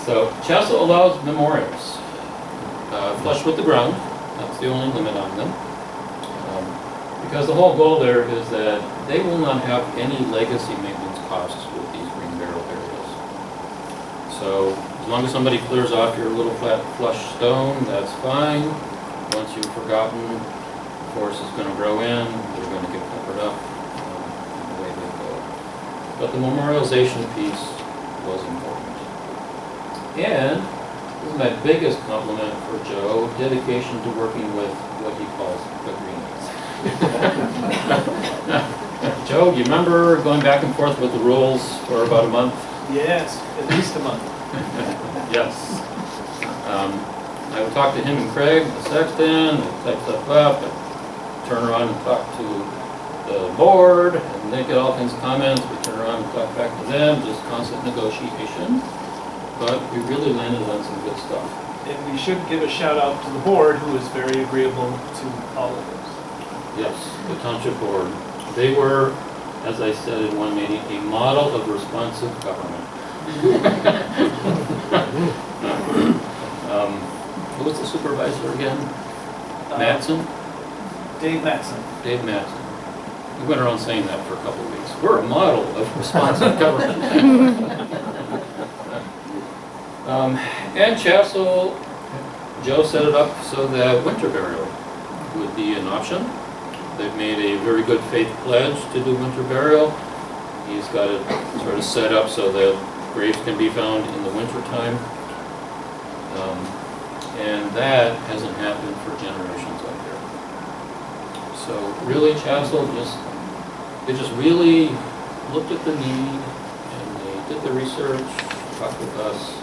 So Chassell allows memorials flush with the ground. That's the only limit on them. Because the whole goal there is that they will not have any legacy maintenance costs with these green burial areas. So as long as somebody clears off your little flat flush stone, that's fine. Once you've forgotten, the forest is going to grow in, they're going to get covered up, away they go. But the memorialization piece was important. And this is my biggest compliment for Joe, dedication to working with what he calls the greenies. Joe, do you remember going back and forth with the rules for about a month? Yes, at least a month. Yes. I would talk to him and Craig, the sexton, and type stuff up, and turn around and talk to the board, and they get all kinds of comments. We turn around and talk back to them, just constant negotiation. But we really landed on some good stuff. And we should give a shout out to the board, who was very agreeable to all of this. Yes, the township board. They were, as I said in one meeting, a model of responsive government. Who was the supervisor again? Mattson? Dave Mattson. Dave Mattson. We went around saying that for a couple of weeks. We're a model of responsive government. And Chassell, Joe set it up so that winter burial would be an option. They've made a very good faith pledge to do winter burial. He's got it sort of set up so that graves can be found in the winter time. And that hasn't happened for generations up there. So really Chassell they just really looked at the need and they did the research, talked with us,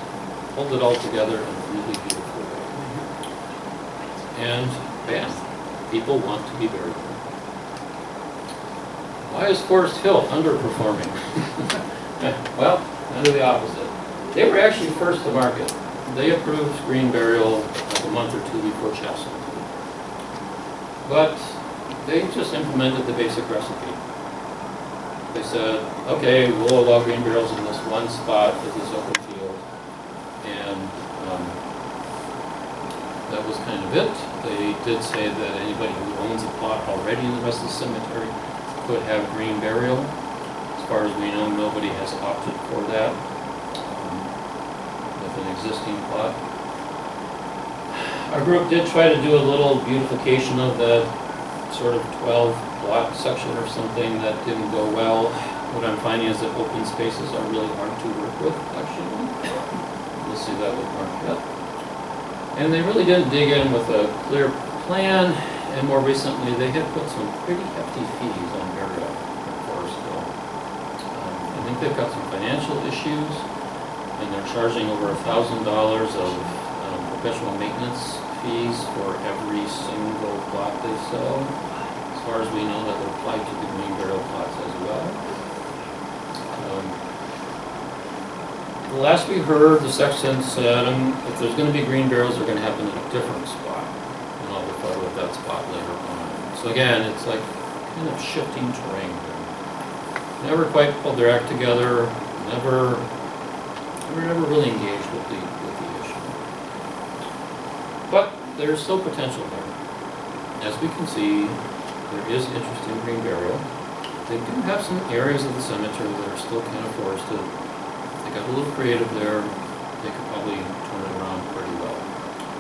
pulled it all together in a really beautiful way. And bam, people want to be buried there. Why is Forest Hill underperforming? Well, kind of the opposite. They were actually first to market. They approved green burial like a month or two before Chassell. But they just implemented the basic recipe. They said, okay, we'll allow green burials in this one spot as this open field. And that was kind of it. They did say that anybody who owns a plot already in the rest of the cemetery could have green burial. As far as we know, nobody has opted for that with an existing plot. Our group did try to do a little beautification of the sort of 12 block section or something. That didn't go well. What I'm finding is that open spaces are really hard to work with, actually. We'll see that with Marquette. And they really didn't dig in with a clear plan, and more recently they had put some pretty hefty fees on burial at Forest Hill. I think they've got some financial issues, and they're charging over $1,000 of professional maintenance fees for every single plot they sell. As far as we know, that would apply to the green burial plots as well. The last we heard, the sexton said if there's going to be green burials, they're going to happen in a different spot. And I'll refer to that spot later on. So again, it's like kind of shifting terrain. Never quite pulled their act together. Never really engaged with the issue. But there's still potential there. As we can see, there is interest in green burial. They do have some areas of the cemetery that are still kind of forested. They got a little creative there.